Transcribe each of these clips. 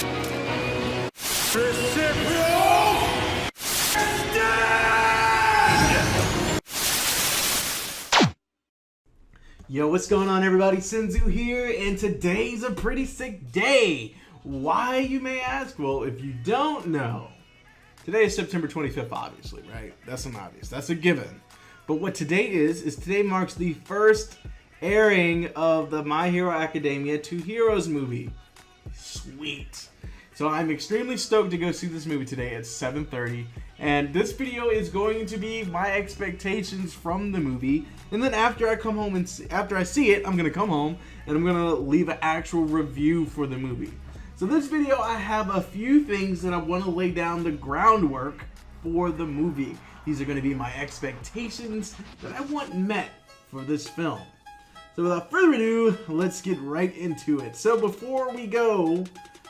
Yo, what's going on, everybody? Senzu here, and today's a pretty sick day. Why, you may ask? Well, if you don't know, today is September 25th, obviously, right? That's an obvious. That's a given. But what today is today marks the first airing of the My Hero Academia 2 Heroes movie. Sweet. So I'm extremely stoked to go see this movie today at 7:30. And this video is going to be my expectations from the movie. And then after I come home and after I see it, I'm going to come home and I'm going to leave an actual review for the movie. So this video, I have a few things that I want to lay down the groundwork for the movie. These are going to be my expectations that I want met for this film. So without further ado, let's get right into it. So before we go,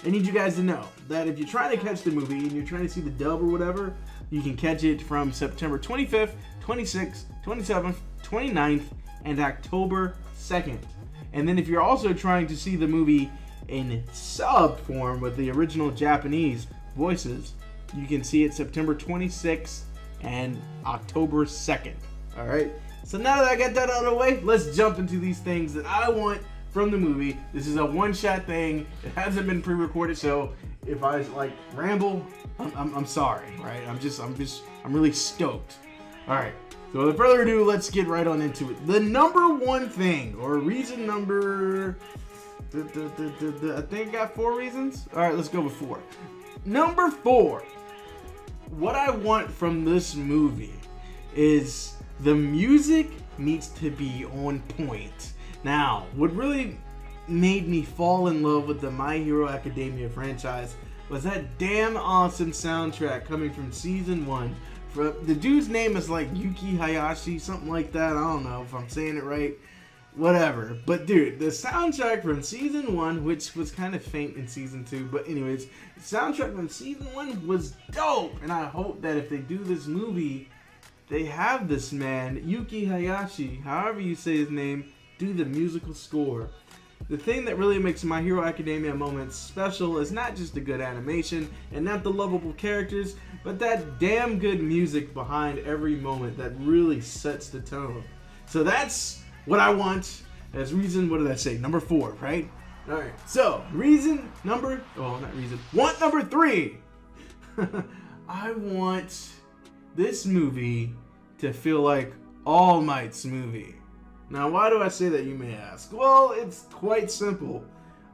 I need you guys to know that if you're trying to catch the movie and you're trying to see the dub or whatever, you can catch it from September 25th, 26th, 27th, 29th, and October 2nd. And then if you're also trying to see the movie in sub form with the original Japanese voices, you can see it September 26th and October 2nd. Alright? So now that I got that out of the way, let's jump into these things that I want from the movie. This is a one-shot thing. It hasn't been pre-recorded, so if I like ramble, I'm sorry, right? I'm really stoked. All right. So without further ado, let's get right on into it. The number one thing, or reason number, I think I got 4 reasons. All right, let's go with 4. Number 4. What I want from this movie is the music needs to be on point. Now, what really made me fall in love with the My Hero Academia franchise was that damn awesome soundtrack coming from season 1. The dude's name is like Yuki Hayashi, something like that. I don't know if I'm saying it right. Whatever. But dude, the soundtrack from season 1, which was kind of faint in season 2, but anyways, the soundtrack from season 1 was dope. And I hope that if they do this movie, they have this man, Yuki Hayashi, however you say his name, do the musical score. The thing that really makes My Hero Academia moments special is not just the good animation and not the lovable characters, but that damn good music behind every moment that really sets the tone. So that's what I want as reason, what did I say? Number 4, right? Alright, so want number 3. I want this movie to feel like All Might's movie. Now, why do I say that, you may ask? Well, it's quite simple.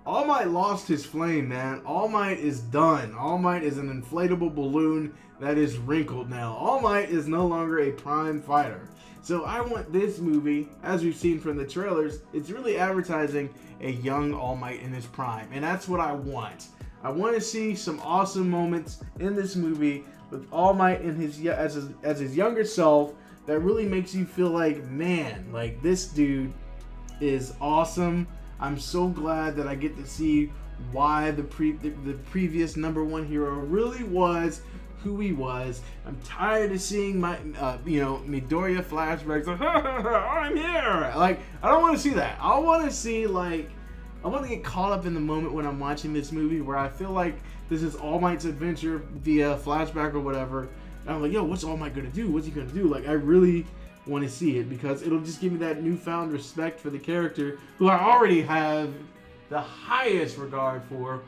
All Might lost his flame, man. All Might is done. All Might is an inflatable balloon that is wrinkled now. All Might is no longer a prime fighter. So I want this movie, as we've seen from the trailers, it's really advertising a young All Might in his prime. And that's what I want. I want to see some awesome moments in this movie with All Might in as his younger self, that really makes you feel like, man, like this dude is awesome. I'm so glad that I get to see why the previous number 1 hero really was who he was. I'm tired of seeing my Midoriya flashbacks. Like, I'm here. Like, I don't want to see that. I want to get caught up in the moment when I'm watching this movie where I feel like this is All Might's adventure via flashback or whatever. And I'm like, yo, what's All Might gonna do? What's he gonna do? Like, I really want to see it because it'll just give me that newfound respect for the character who I already have the highest regard for.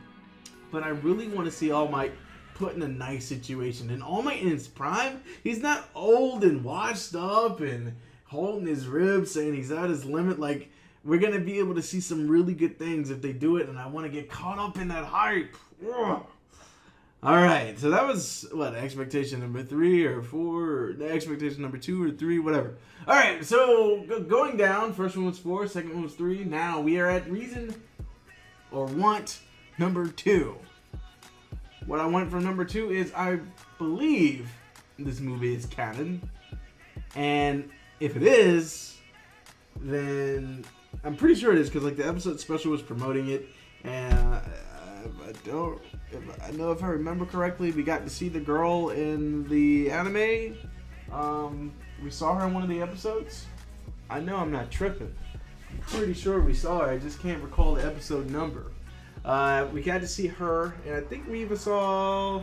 But I really want to see All Might put in a nice situation. And All Might in his prime, he's not old and washed up and holding his ribs saying he's at his limit. Like, we're gonna be able to see some really good things if they do it, and I want to get caught up in that hype. Ugh. Alright, so that was, what, expectation number 3 or 4, or expectation number 2 or 3, whatever. Alright, so going down, first one was 4, second one was 3, now we are at reason, or want, number 2. What I want from number 2 is, I believe this movie is canon, and if it is, then I'm pretty sure it is, because like the episode special was promoting it, and if I remember correctly, we got to see the girl in the anime. We saw her in one of the episodes. I know I'm not tripping. I'm pretty sure we saw her. I just can't recall the episode number. We got to see her, and I think we even saw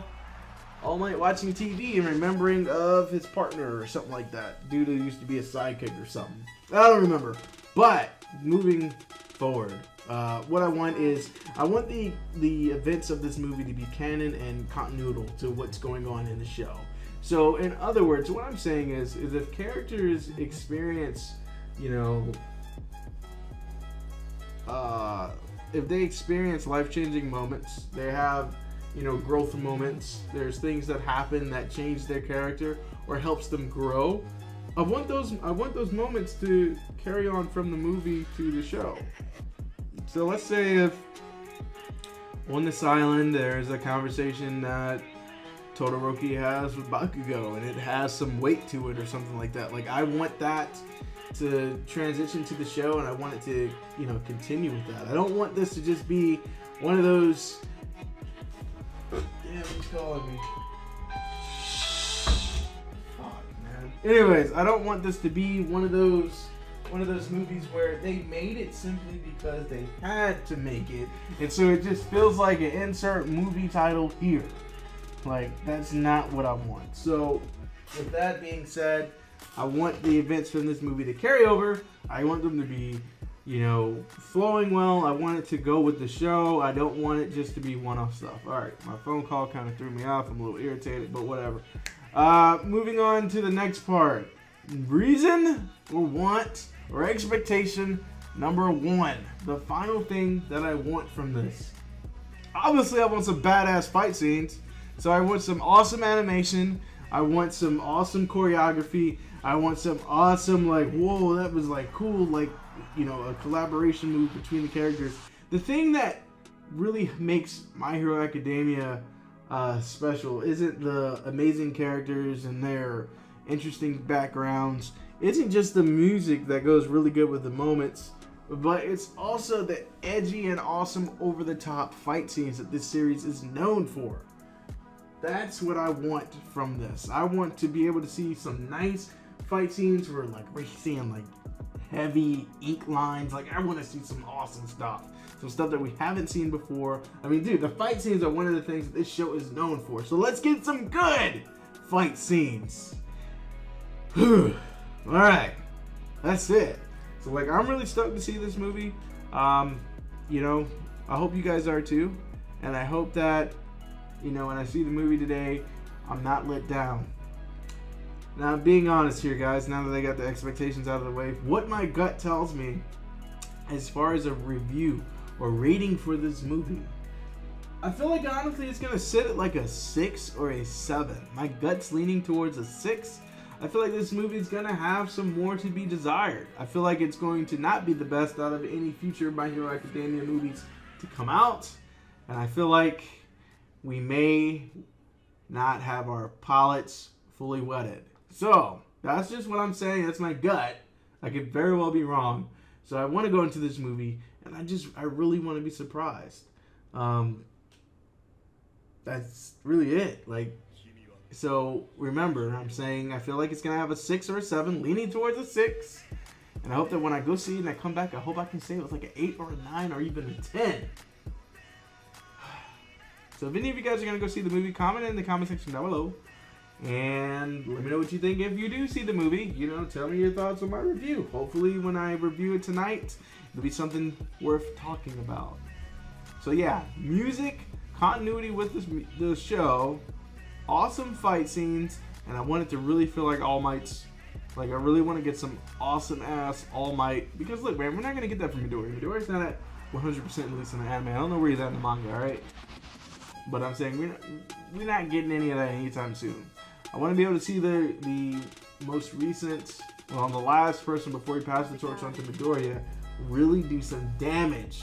All Might watching TV and remembering of his partner or something like that. Dude who used to be a sidekick or something. I don't remember. But moving forward, what I want is I want the events of this movie to be canon and continual to what's going on in the show. So in other words, what I'm saying is if characters experience, you know, if they experience life-changing moments, they have, you know, growth moments, there's things that happen that change their character or helps them grow. I want those moments to carry on from the movie to the show. So let's say if on this island there's a conversation that Todoroki has with Bakugo and it has some weight to it or something like that. Like I want that to transition to the show, and I want it to, you know, continue with that. I don't want this to just be one of those. Damn, he's calling me. Fuck, man. Anyways, I don't want this to be one of those movies where they made it simply because they had to make it, and so it just feels like an insert movie title here. Like, that's not what I want. So, with that being said, I want the events from this movie to carry over. I want them to be, you know, flowing well. I want it to go with the show. I don't want it just to be one-off stuff. Alright, my phone call kind of threw me off. I'm a little irritated, but whatever. Moving on to the next part. Reason or want or expectation number one. The final thing that I want from this. Obviously, I want some badass fight scenes. So I want some awesome animation. I want some awesome choreography. I want some awesome, like, whoa, that was like cool, like, you know, a collaboration move between the characters. The thing that really makes My Hero Academia special isn't the amazing characters and their interesting backgrounds. Isn't just the music that goes really good with the moments, but it's also the edgy and awesome over-the-top fight scenes that this series is known for. That's what I want from this. I want to be able to see some nice fight scenes where, like, we're seeing like heavy ink lines. Like, I want to see some awesome stuff. Some stuff that we haven't seen before. I mean, dude, the fight scenes are one of the things that this show is known for. So let's get some good fight scenes. Alright. That's it. So, like, I'm really stoked to see this movie. You know, I hope you guys are too. And I hope that, you know, when I see the movie today, I'm not let down. Now, being honest here, guys, now that I got the expectations out of the way, what my gut tells me as far as a review or rating for this movie, I feel like honestly it's going to sit at like a 6 or a 7. My gut's leaning towards a 6. I feel like this movie is going to have some more to be desired. I feel like it's going to not be the best out of any future My Hero Academia movies to come out. And I feel like we may not have our palates fully wetted. So, that's just what I'm saying. That's my gut. I could very well be wrong. So I want to go into this movie, and I really want to be surprised. That's really it. Like, so remember, I'm saying I feel like it's going to have a 6 or a 7, leaning towards a 6. And I hope that when I go see it and I come back, I hope I can say it was like an 8 or a 9 or even a 10. So if any of you guys are going to go see the movie, comment in the comment section down below. And let me know what you think if you do see the movie. You know, tell me your thoughts on my review. Hopefully when I review it tonight, it'll be something worth talking about. So yeah, music, continuity with the show, awesome fight scenes, and I want it to really feel like All Might's. Like, I really want to get some awesome ass All Might. Because look, man, we're not going to get that from Midori. Midori's not at 100% at least in the anime. I don't know where he's at in the manga, alright? But I'm saying we're not getting any of that anytime soon. I want to be able to see the most recent, well, the last person before he passed the torch on to Midoriya really do some damage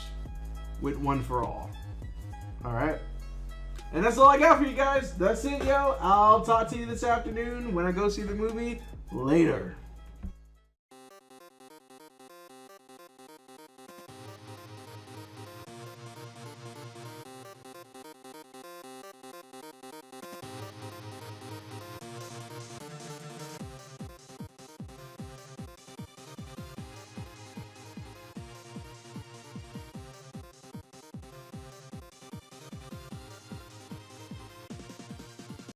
with One for All. Alright? And that's all I got for you guys. That's it, yo. I'll talk to you this afternoon when I go see the movie. Later.